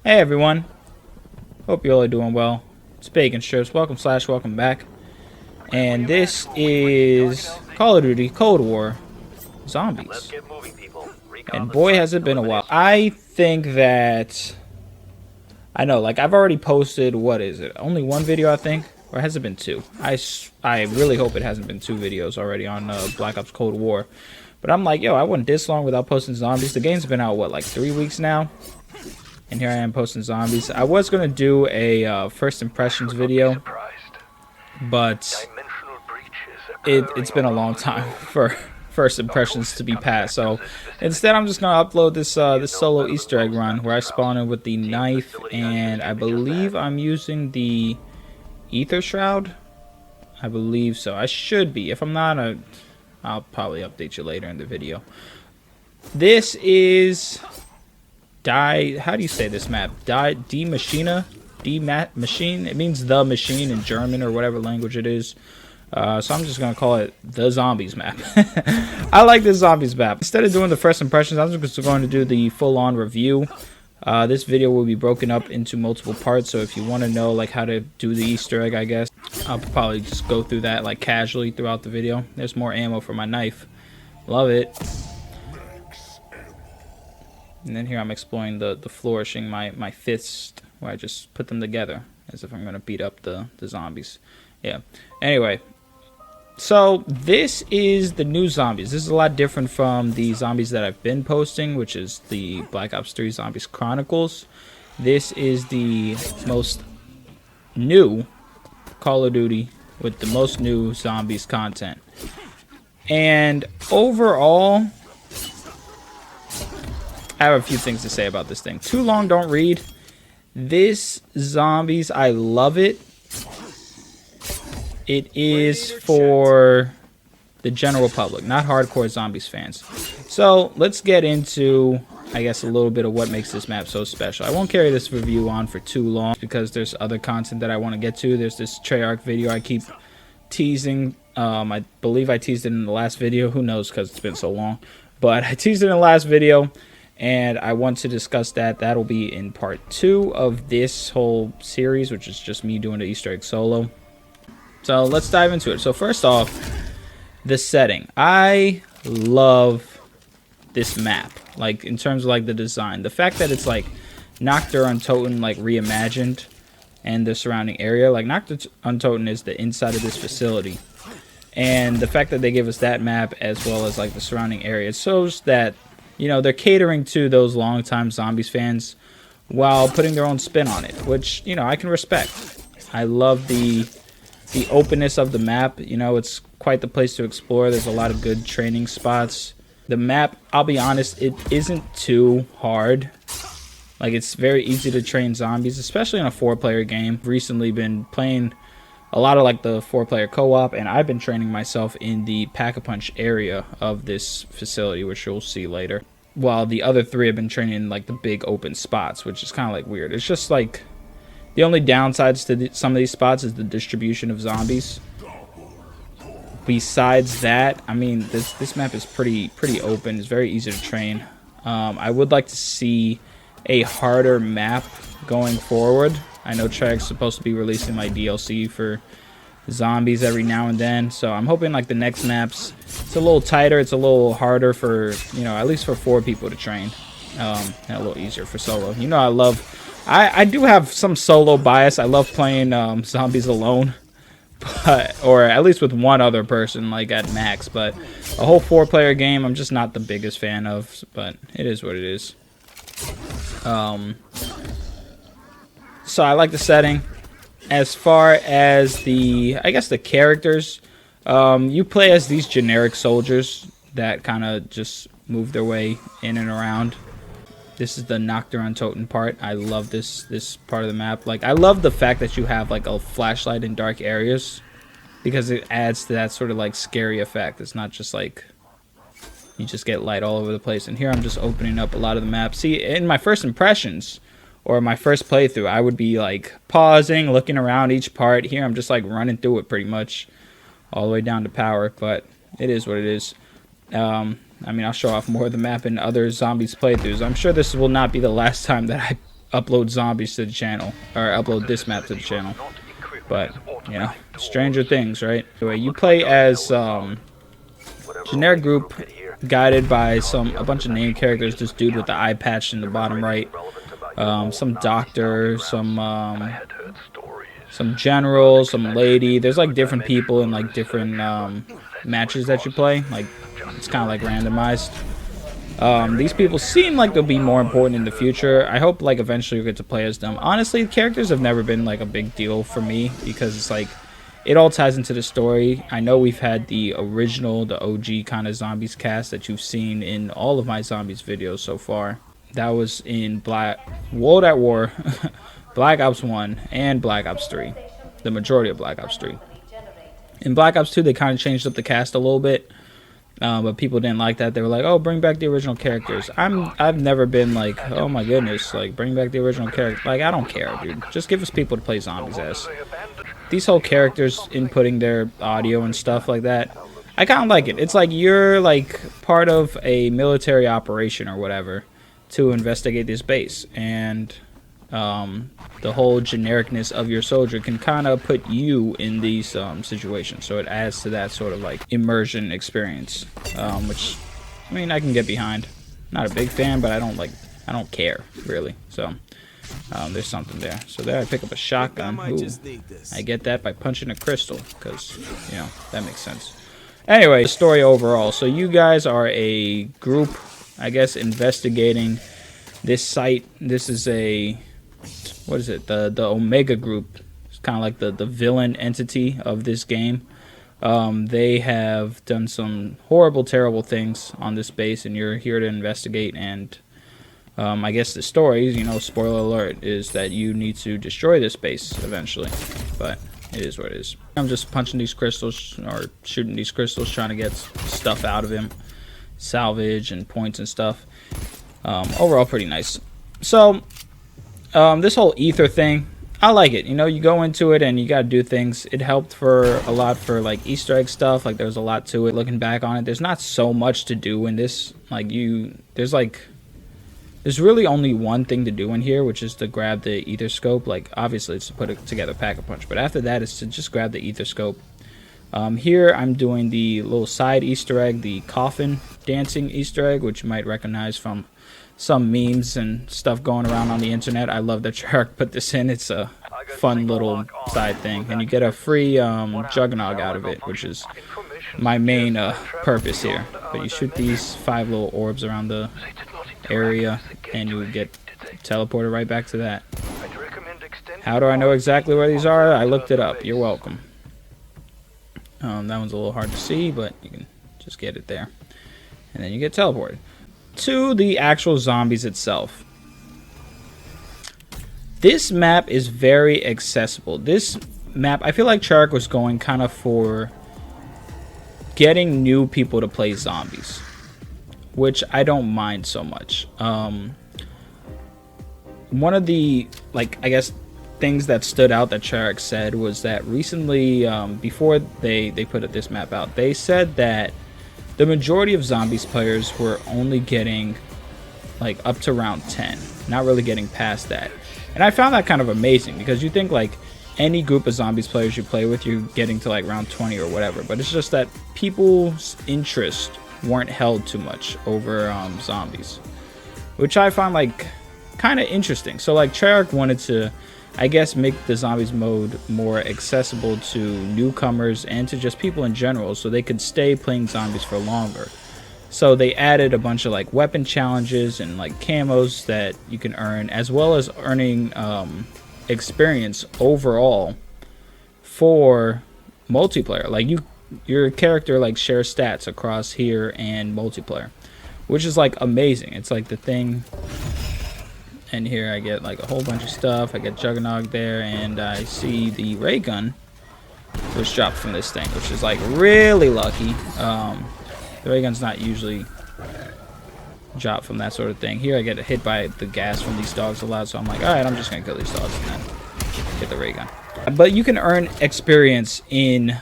Hey everyone, hope you all are doing well. It's Bacon Strips, welcome back. And this is Call of Duty Cold War Zombies. And boy has it been a while. I think that, I know, like I've already posted, what is it, only one video I think? Or has it been two? I really hope it hasn't been two videos already on Black Ops Cold War. But I'm like, yo, I went this long without posting Zombies. The game's been out, what, like 3 weeks now? And here I am posting Zombies. I was going to do a first impressions video, but it's been a long time for first impressions to be passed. So instead I'm just going to upload this solo Easter egg run where I spawn in with the knife, and I believe I'm using the Ether Shroud. I believe so. I should be. If I'm not, I'll probably update you later in the video. This is... how do you say this map? Maschine? Maschine? It means the machine in German or whatever language it is. So I'm just going to call it the Zombies map. I like this Zombies map. Instead of doing the first impressions, I'm just going to do the full-on review. This video will be broken up into multiple parts, so if you want to know like how to do the Easter egg, I guess, I'll probably just go through that like casually throughout the video. There's more ammo for my knife. Love it. And then here I'm exploring the flourishing my fist, where I just put them together as if I'm going to beat up the zombies. Yeah. Anyway, so this is the new Zombies. This is a lot different from the Zombies that I've been posting, which is the Black Ops 3 Zombies Chronicles. This is the most new Call of Duty with the most new Zombies content. And overall, I have a few things to say about this thing. Too long, don't read. This Zombies, I love it. It is for the general public, not hardcore Zombies fans. So let's get into, I guess, a little bit of what makes this map so special. I won't carry this review on for too long because there's other content that I want to get to. There's this Treyarch video I keep teasing. I believe I teased it in the last video. Who knows, because it's been so long. But I teased it in the last video, and I want to discuss that. That'll be in part 2 of this whole series, which is just me doing the Easter egg solo. So let's dive into it. So first off, the setting. I love this map. Like, in terms of like the design. The fact that it's like Nacht der Untoten like reimagined, and the surrounding area. Like, Nacht der Untoten is the inside of this facility. And the fact that they give us that map as well as like the surrounding area, it shows that, you know, they're catering to those longtime Zombies fans while putting their own spin on it, which, you know, I can respect. I love the openness of the map. You know, it's quite the place to explore. There's a lot of good training spots. The map, I'll be honest, it isn't too hard. Like, it's very easy to train zombies, especially in a 4-player game. I've recently been playing a lot of like the 4-player co-op, and I've been training myself in the Pack-a-Punch area of this facility, which you'll see later, while the other 3 have been training in like the big open spots, which is kind of like weird. It's just like the only downsides to some of these spots is the distribution of zombies. Besides that, I mean, this map is pretty open. It's very easy to train. I would like to see a harder map going forward. I know Treyarch's supposed to be releasing like DLC for zombies every now and then, so I'm hoping like the next maps, it's a little tighter, it's a little harder for, you know, at least for 4 people to train, and a little easier for solo. You know, I do have some solo bias. I love playing zombies alone, but, or at least with one other person, like at max. But a whole 4-player game, I'm just not the biggest fan of. But it is what it is. So I like the setting. As far as the, I guess, the characters, you play as these generic soldiers that kind of just move their way in and around. This is the Nacht der Untoten part. I love this part of the map. Like, I love the fact that you have like a flashlight in dark areas, because it adds to that sort of like scary effect. It's not just like you just get light all over the place. And here I'm just opening up a lot of the map. See, in my first impressions or my first playthrough, I would be like pausing, looking around each part. Here I'm just like running through it pretty much all the way down to power, but it is what it is. I mean, I'll show off more of the map in other Zombies playthroughs. I'm sure this will not be the last time that I upload zombies to the channel, or upload this map to the channel. But, you know, stranger things, right? Anyway, you play as generic group guided by a bunch of name characters. This dude with the eye patch in the bottom right, some doctor, some general, some lady. There's like different people and like different matches that you play. Like it's kind of like randomized. These people seem like they'll be more important in the future. I hope like eventually you'll get to play as them. Honestly, the characters have never been like a big deal for me because it's like it all ties into the story. I know we've had the original, the OG kind of zombies cast that you've seen in all of my zombies videos so far. That was in World at War, Black Ops 1, and Black Ops 3. The majority of Black Ops 3. In Black Ops 2, they kind of changed up the cast a little bit. But people didn't like that. They were like, oh, bring back the original characters. I've never been like, oh my goodness, like bring back the original character. Like, I don't care, dude. Just give us people to play zombies as. These whole characters inputting their audio and stuff like that, I kind of like it. It's like you're like part of a military operation or whatever to investigate this base, and the whole genericness of your soldier can kind of put you in these situations, so it adds to that sort of like immersion experience, which I mean I can get behind. Not a big fan, but I don't care really. So there's something there. So there I pick up a shotgun. Ooh, I get that by punching a crystal because, you know, that makes sense. Anyway, the story overall. So you guys are a group, I guess, investigating this site. This is a, what is it? The Omega Group. It's kind of like the villain entity of this game. They have done some horrible, terrible things on this base, and you're here to investigate. And I guess the story, you know, spoiler alert, is that you need to destroy this base eventually. But it is what it is. I'm just punching these crystals, or shooting these crystals, trying to get stuff out of him. Salvage and points and stuff. Overall, pretty nice. So, this whole ether thing, I like it. You know, you go into it and you gotta do things. It helped for a lot for like Easter egg stuff. Like there's a lot to it. Looking back on it, there's not so much to do in this. Like there's really only one thing to do in here, which is to grab the ether scope. Like obviously it's to put it together, pack a punch. But after that, it's to just grab the ether scope. Here I'm doing the little side Easter egg, the coffin dancing Easter egg, which you might recognize from some memes and stuff going around on the internet. I love that Treyarch put this in. It's a fun little side thing, and you get a free juggernaut out of it, which is my main purpose here. But you shoot these 5 little orbs around the area and you get teleported right back to that. How do I know exactly where these are? I looked it up. You're welcome. That one's a little hard to see, but you can just get it there, and then you get teleported to the actual zombies itself. This map is very accessible. This map, I feel like Treyarch was going kind of for getting new people to play zombies, which I don't mind so much. One of the, like, I guess things that stood out that Treyarch said was that recently, before they put this map out, they said that the majority of zombies players were only getting like up to round 10, not really getting past that. And I found that kind of amazing, because you think like any group of zombies players you play with, you're getting to like round 20 or whatever, but it's just that people's interest weren't held too much over zombies, which I found like kind of interesting. So like Treyarch wanted to, I guess, make the zombies mode more accessible to newcomers and to just people in general, so they could stay playing zombies for longer. So they added a bunch of like weapon challenges and like camos that you can earn, as well as earning experience overall for multiplayer. Like your character like shares stats across here and multiplayer, which is like amazing. It's like the thing. And here I get like a whole bunch of stuff. I get Juggernaut there, and I see the RayGun was dropped from this thing, which is like really lucky. The RayGun's not usually dropped from that sort of thing. Here I get hit by the gas from these dogs a lot, so I'm like, alright, I'm just gonna kill these dogs and then get the RayGun. But you can earn experience in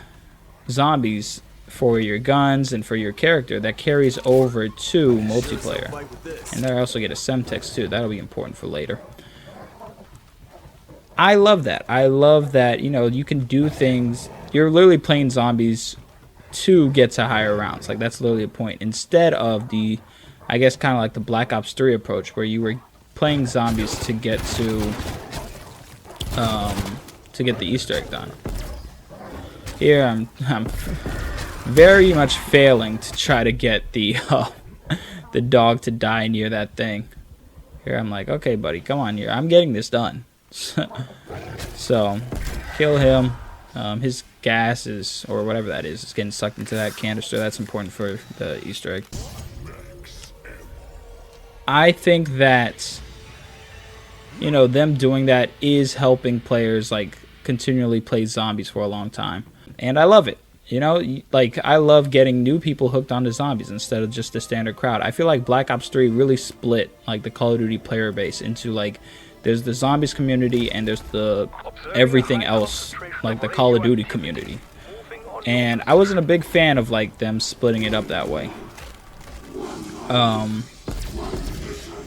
zombies for your guns and for your character that carries over to multiplayer. And there I also get a Semtex too. That'll be important for later. I love that. I love that, you know, you can do things. You're literally playing zombies to get to higher rounds. Like, that's literally a point. Instead of the, I guess, kind of like the Black Ops 3 approach, where you were playing zombies to get the Easter egg done. Here, I'm very much failing to try to get the the dog to die near that thing. Here, I'm like, okay, buddy, come on here. I'm getting this done. So, kill him. His gas is, or whatever that is getting sucked into that canister. That's important for the Easter egg. I think that, you know, them doing that is helping players, like, continually play zombies for a long time. And I love it. You know, like, I love getting new people hooked onto zombies instead of just the standard crowd. I feel like Black Ops 3 really split, like, the Call of Duty player base into, like, there's the zombies community and there's the everything else, like the Call of Duty community. And I wasn't a big fan of, like, them splitting it up that way.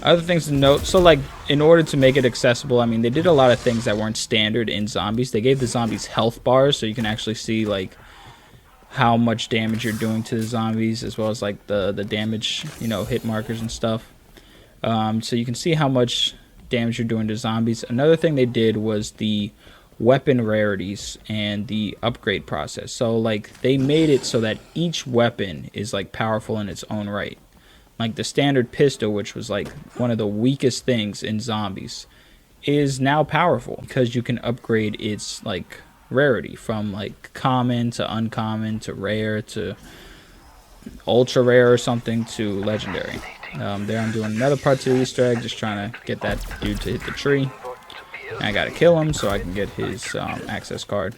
Other things to note, so, like, in order to make it accessible, I mean, they did a lot of things that weren't standard in zombies. They gave the zombies health bars, so you can actually see, like, how much damage you're doing to the zombies, as well as, like, the damage, you know, hit markers and stuff. So you can see how much damage you're doing to zombies. Another thing they did was the weapon rarities and the upgrade process. So, like, they made it so that each weapon is, like, powerful in its own right. Like, the standard pistol, which was, like, one of the weakest things in zombies, is now powerful because you can upgrade its, like, rarity from, like, common to uncommon to rare to ultra rare or something to legendary. There I'm doing another part to the Easter egg, just trying to get that dude to hit the tree. And I gotta kill him so I can get his access card.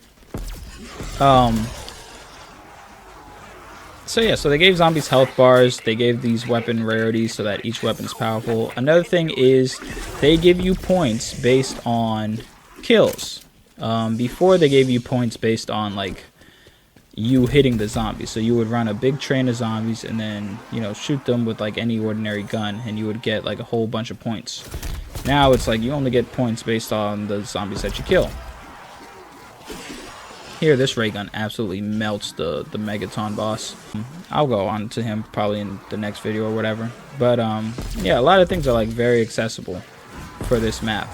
So yeah, so they gave zombies health bars, they gave these weapon rarities so that each weapon is powerful. Another thing is they give you points based on kills. Before they gave you points based on, like, you hitting the zombies. So you would run a big train of zombies and then, you know, shoot them with, like, any ordinary gun and you would get, like, a whole bunch of points. Now it's like you only get points based on the zombies that you kill. Here, this RayGun absolutely melts the Megaton boss. I'll go on to him probably in the next video or whatever. But, yeah, a lot of things are, like, very accessible for this map.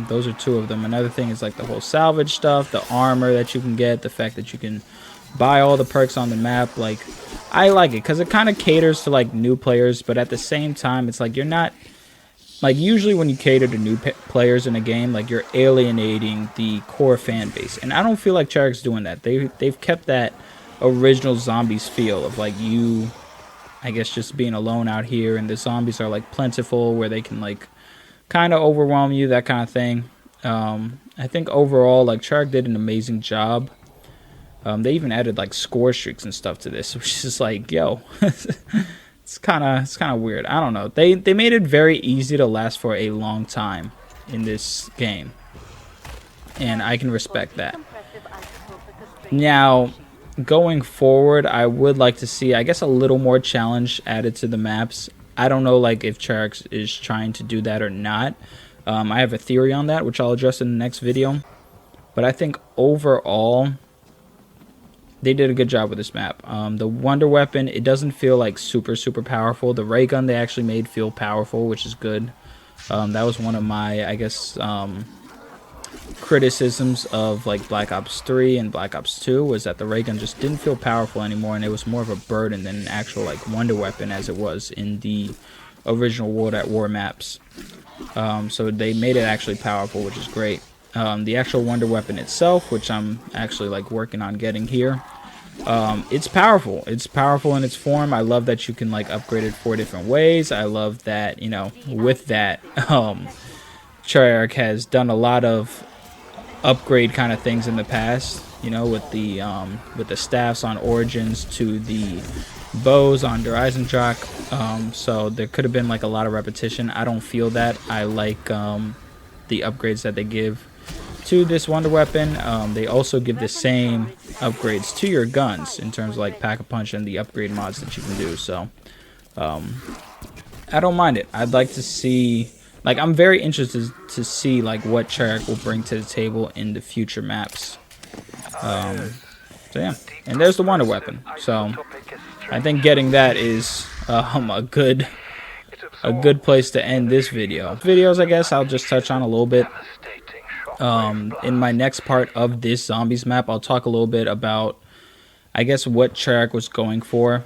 Those are two of them. Another thing is, like, the whole salvage stuff, the armor that you can get, the fact that you can buy all the perks on the map. Like, I like it because it kind of caters to, like, new players, but at the same time, it's like you're not... Like, usually when you cater to new players in a game, like, you're alienating the core fan base. And I don't feel like Treyarch's doing that. They've kept that original Zombies feel of, like, you, I guess, just being alone out here. And the zombies are, like, plentiful where they can, like, kind of overwhelm you, that kind of thing. I think overall, like, Treyarch did an amazing job. They even added, like, score streaks and stuff to this, which is like, yo... It's kind of weird. I don't know. They made it very easy to last for a long time in this game, and I can respect that. Now, going forward, I would like to see, I guess, a little more challenge added to the maps. I don't know, like, if Treyarch is trying to do that or not. I have a theory on that, which I'll address in the next video. But I think overall, they did a good job with this map. The Wonder Weapon, it doesn't feel like super powerful. The RayGun they actually made feel powerful, which is good. That was one of my, I guess, criticisms of, like, Black Ops 3 and Black Ops 2 was that the RayGun just didn't feel powerful anymore, and it was more of a burden than an actual, like, Wonder Weapon as it was in the original World at War maps. So they made it actually powerful, which is great. The actual Wonder Weapon itself, which I'm actually, like, working on getting here, it's powerful. It's powerful in its form. I love that you can, like, upgrade it 4 different ways. I love that, you know, with that, Treyarch has done a lot of upgrade kind of things in the past, you know, with the staffs on Origins to the bows on Der Eisendrache. So there could have been, like, a lot of repetition. I don't feel that. I like the upgrades that they give to this Wonder Weapon. They also give the same upgrades to your guns in terms of, like, Pack-a-Punch and the upgrade mods that you can do. So I don't mind it. I'd like to see like, I'm very interested to see like what Treyarch will bring to the table in the future maps. So yeah, and there's the wonder weapon. So I think getting that is a good place to end this video. Videos, I guess I'll just touch on a little bit. In my next part of this zombies map, I'll talk a little bit about, I guess, what Treyarch was going for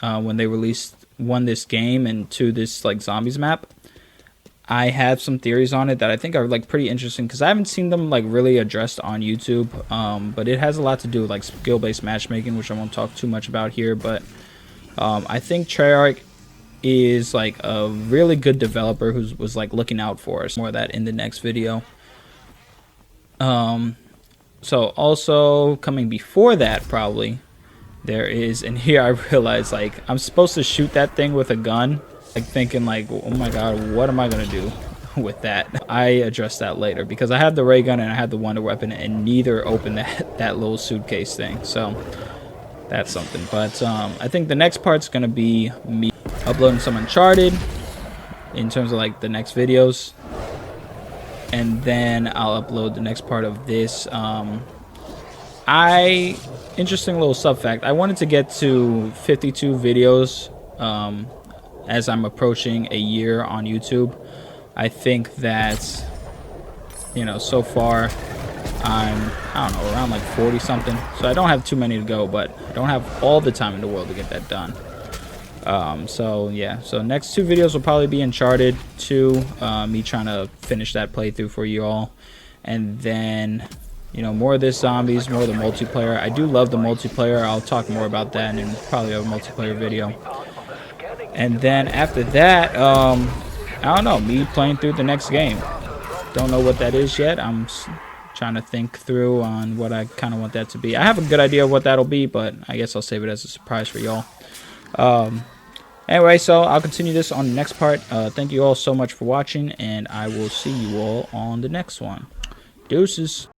when they released this game and this like zombies map. I have some theories on it that I think are like pretty interesting because I haven't seen them like really addressed on YouTube. But it has a lot to do with like skill-based matchmaking, which I won't talk too much about here. But I think Treyarch is like a really good developer who was like looking out for us. More of that in the next video. So also coming before that, probably there is, and here I realize like I'm supposed to shoot that thing with a gun. Like thinking like, oh my god, what am I gonna do with that? I address that later because I had the ray gun and I had the wonder weapon, and neither opened that little suitcase thing. So that's something. But I think the next part's gonna be me uploading some Uncharted in terms of like the next videos, and then I'll upload the next part of this. Interesting little sub fact. I wanted to get to 52 videos. As I'm approaching a year on YouTube. I think that, you know, so far I don't know, around like 40 something. So I don't have too many to go, but I don't have all the time in the world to get that done. So yeah, so next 2 videos will probably be Uncharted 2, me trying to finish that playthrough for you all. And then, you know, more of this zombies, more of the multiplayer. I do love the multiplayer. I'll talk more about that in probably a multiplayer video. And then after that, I don't know, me playing through the next game. Don't know what that is yet. I'm trying to think through on what I kind of want that to be. I have a good idea of what that'll be, but I guess I'll save it as a surprise for y'all. Anyway, so I'll continue this on the next part. Thank you all so much for watching, and I will see you all on the next one. Deuces.